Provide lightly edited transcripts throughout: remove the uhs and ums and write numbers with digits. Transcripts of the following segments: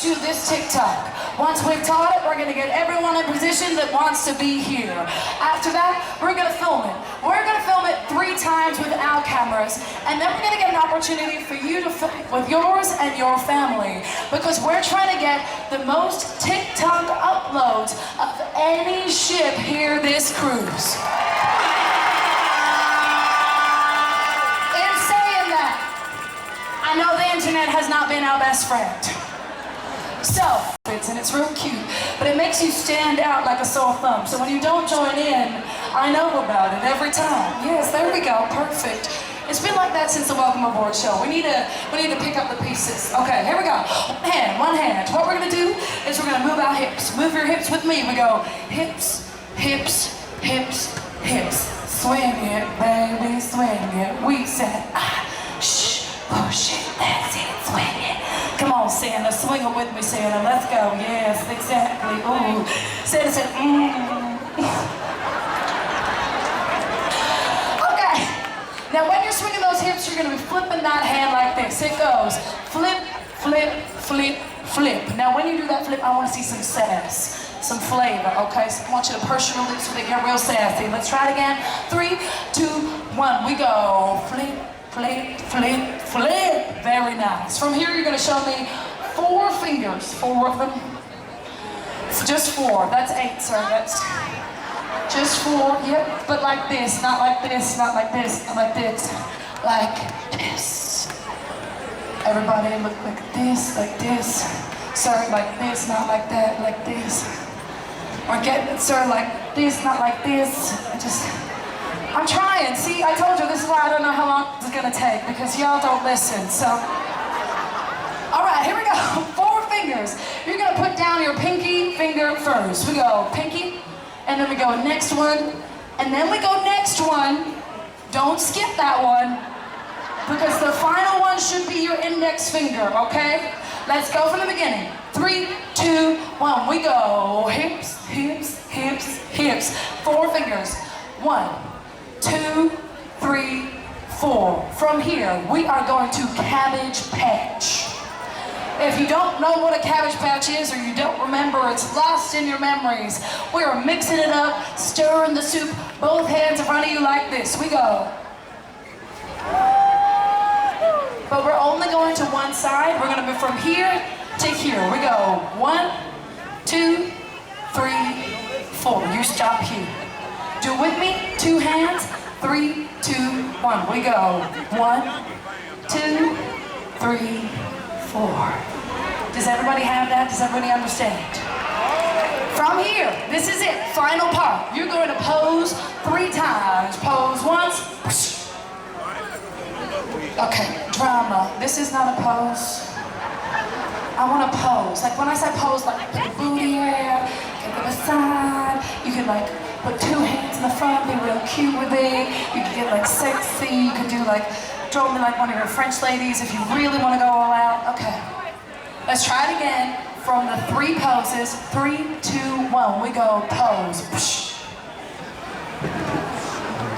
you this TikTok. Once we've taught it, we're going to get everyone in position that wants to be here. After that, we're going to film it. We're going to film it 3 times with our cameras, and then we're going to get an opportunity for you to film with yours and your family, because we're trying to get the most TikTok uploads of any ship here this cruise. In saying that, I know the internet has not been our best friend. So, and it's real cute, but it makes you stand out like a sore thumb. So when you don't join in, I know about it every time. Yes, there we go, perfect. It's been like that since the Welcome Aboard show. We need to pick up the pieces. Okay, here we go. One hand. What we're gonna do is we're gonna move our hips. Move your hips with me. We go hips, hips, hips, hips. Swing it, baby, swing it. We said shh, push it, that's it, swing it. Come on, Santa, swing it with me, Santa. Let's go. Yes, exactly. Ooh. Santa said, Okay. Now, when you're swinging those hips, you're going to be flipping that hand like this. It goes flip, flip, flip, flip. Now, when you do that flip, I want to see some sass, some flavor, okay? So I want you to purse your lips so they get real sassy. Let's try it again. 3, 2, 1. We go flip, flip, flip, flip. Very nice. From here, you're going to show me 4 fingers. 4 of them. Just 4. That's 8, sir. That's just 4. Yep. But like this. Not like this. Not like this. Not like this. Like this. Everybody look like this. Like this. Sir, like this. Not like that. Like this. Or get it, sir, like this. Not like this. I'm trying. See, I told you this is why I don't know how long it's gonna take, because y'all don't listen. So, all right, here we go. 4 fingers. You're gonna put down your pinky finger first. We go pinky, and then we go next one, and then we go next one. Don't skip that one, because the final one should be your index finger. Okay? Let's go from the beginning. 3, 2, 1. We go hips, hips, hips, hips. 4 fingers. 1, 2, 3, 4. From here, we are going to cabbage patch. If you don't know what a cabbage patch is, or you don't remember, it's lost in your memories. We are mixing it up, stirring the soup, both hands in front of you like this. We go. But we're only going to one side. We're going to be from here to here. We go 1, 2, 3, 4. You stop here. Do it with me. 2 hands. 3, 2, 1. We go 1, 2, 3, 4. Does everybody have that? Does everybody understand? From here, this is it. Final part. You're going to pose 3 times. Pose once. Okay, drama. This is not a pose. I want to pose. Like when I say pose, like put the booty here, get to the side. You can like put 2 hands in the front, be real cute with it. You can get like sexy. You can do like, throw me like one of your French ladies if you really want to go all out. Okay. Let's try it again from the 3 poses. 3, 2, 1. We go pose.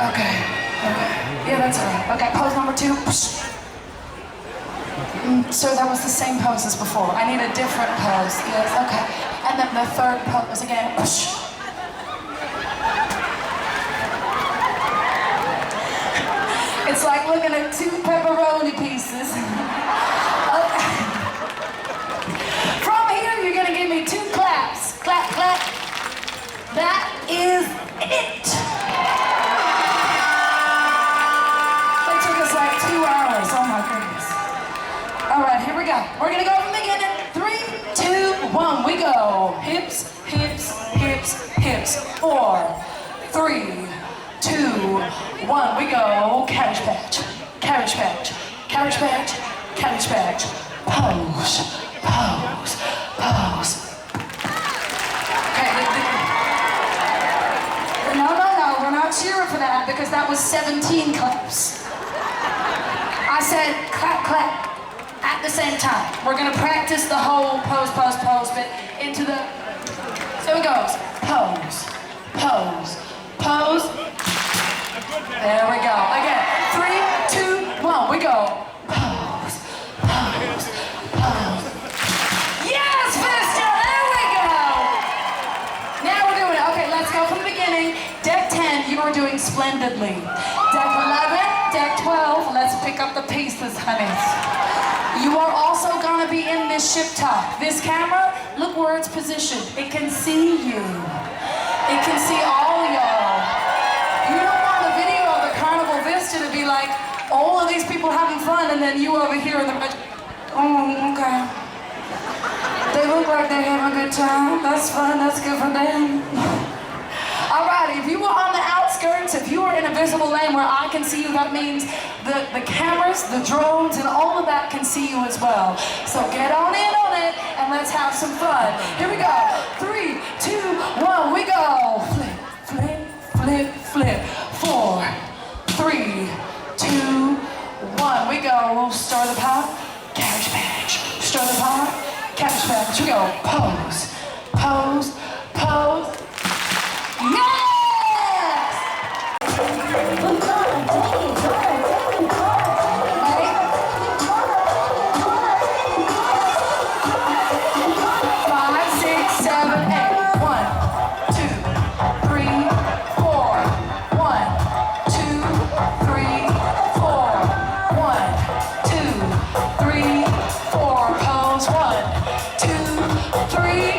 Okay. Okay. Yeah, that's all right. Okay, pose number 2. So that was the same pose as before. I need a different pose. Yes, okay. And then the 3rd pose again. It's like looking at 2 pepperoni pieces. Okay. From here, you're gonna give me 2 claps. Clap, clap. That is it. It took us like 2 hours. Oh my goodness. All right, here we go. We're gonna go from the beginning. 3, 2, 1. We go hips, hips, hips, hips. 4, 3, 2, 1. We go cabbage patch, cabbage patch, cabbage patch, cabbage patch. Pose, pose, pose. Okay. No, we're not cheering for that, because that was 17 claps. I said clap, clap at the same time. We're gonna practice the whole pose, pose, pose bit into the, so it goes, pose, pose, pose. There we go. Again, 3, 2, 1. We go. Pose, pose, pose. Yeah! splendidly. Deck 11, deck 12, let's pick up the pieces, honeys. You are also gonna be in this ship top. This camera, look where it's positioned. It can see you. It can see all y'all. You don't want the video of the Carnival Vista to be like, all of these people having fun, and then you over here in the... Oh, okay. They look like they're having a good time. That's fun, that's good for them. Alright, if you were on the outskirts, if you were in a visible lane where I can see you, that means the cameras, the drones, and all of that can see you as well. So get on in on it, and let's have some fun. Here we go. 3, 2, 1, we go. Flip, flip, flip, flip. 4, 3, 2, 1, we go. Stir the pot, cabbage patch. Stir the pot, cabbage patch. We go. Pose, pose, pose. Yes! 5, 6, 7, 8. 1, 2, 3, 4. 1, 2, 3, 4. 1, 2, 3, 4. Pose. 1, 2, 3.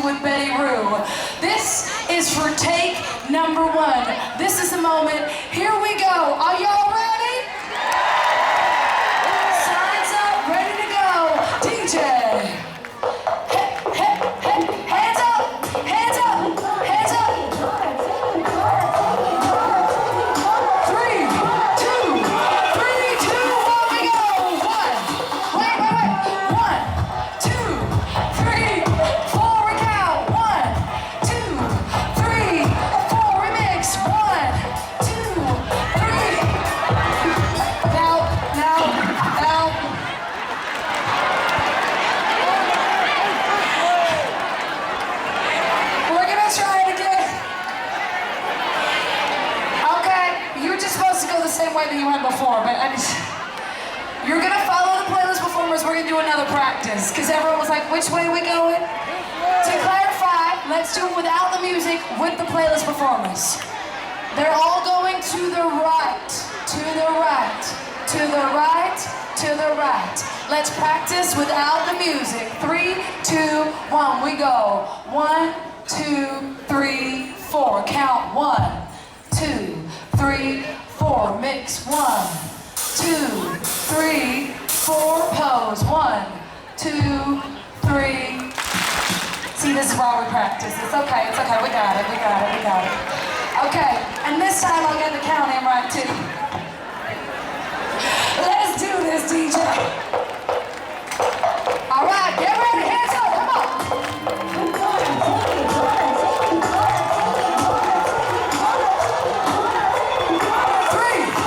With Betty Rue. This is for take number 1. This is the moment. Here we go. Are y'all ready? Signs up, ready to go. DJ. Hey, hey, hey. Hands up, hands up, hands up. 3, 2, 3, 2, 1, we go. 1. Wait, wait, wait. 1, 2, 3, 4. Way that you went before, but you're gonna follow the playlist performers. We're gonna do another practice because everyone was like, which way are we going? To clarify, let's do it without the music, with the playlist performers. They're all going to the right, to the right, to the right, to the right. Let's practice without the music. 3, 2, 1, we go. 1, 2, 3, 4. Count 1, 2, 3, 4, mix. 1, 2, 3, 4, pose. 1, 2, 3. See, this is why we practice. It's okay, we got it, we got it, we got it. Okay, and this time I'll get the counting right too. Let's do this, DJ. All right, get ready, hands up, come on. 3,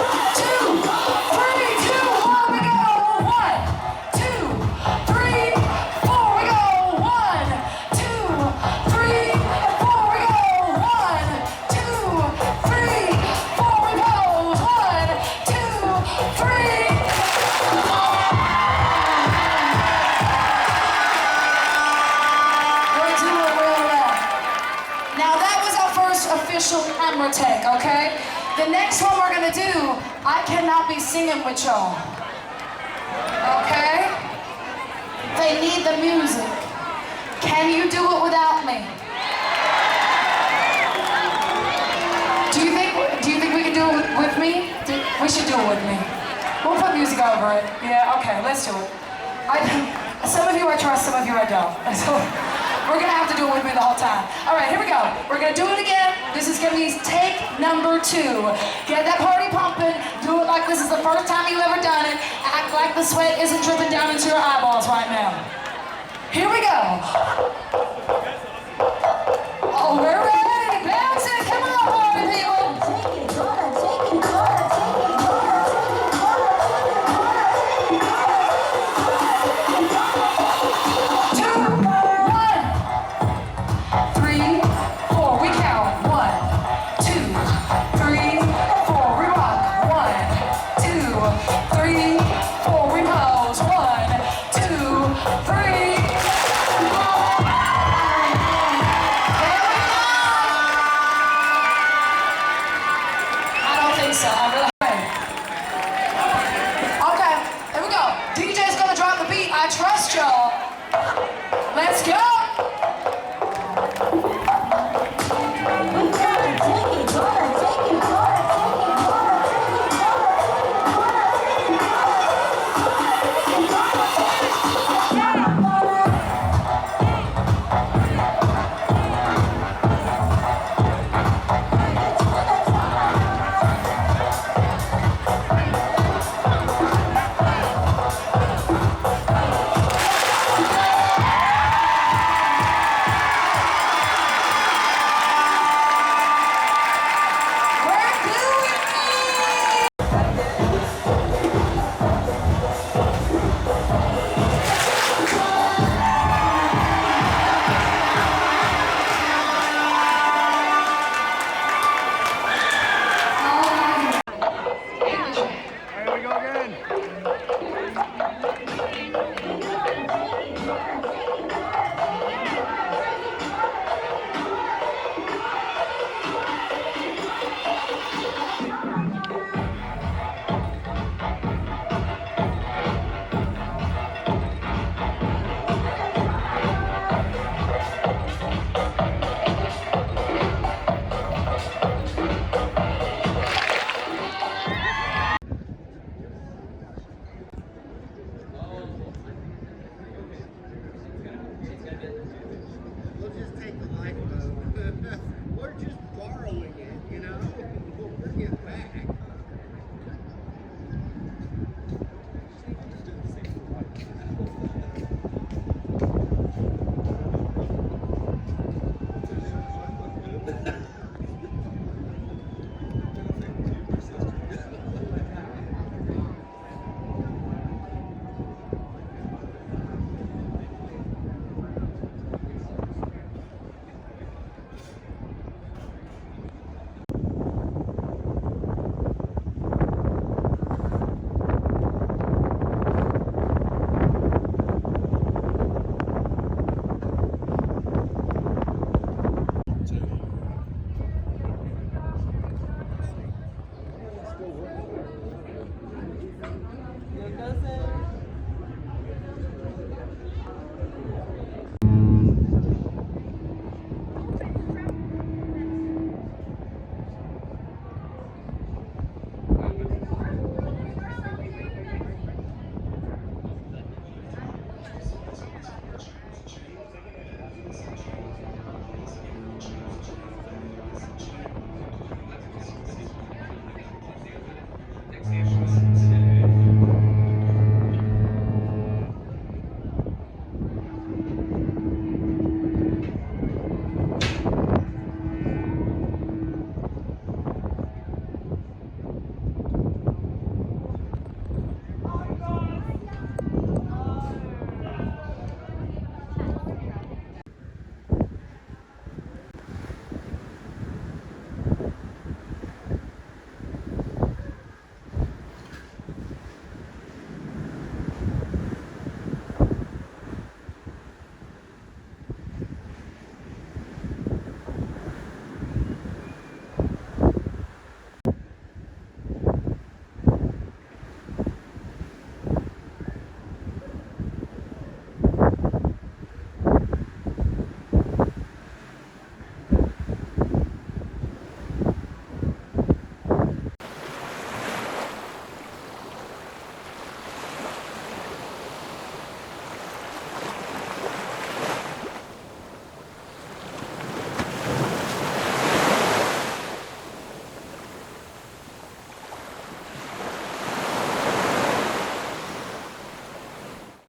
camera take, okay? The next one we're gonna do, I cannot be singing with y'all. Okay? They need the music. Can you do it without me? Do you think we can do it with me? We should do it with me. We'll put music over it. Yeah, okay, let's do it. Some of you I trust, some of you I don't. So we're gonna have to do it with me the whole time. All right, here we go. We're gonna do it again. This is gonna be take number 2. Get that party pumping. Do it like this is the first time you've ever done it. Act like the sweat isn't dripping down into your eyeballs right now. Here we go.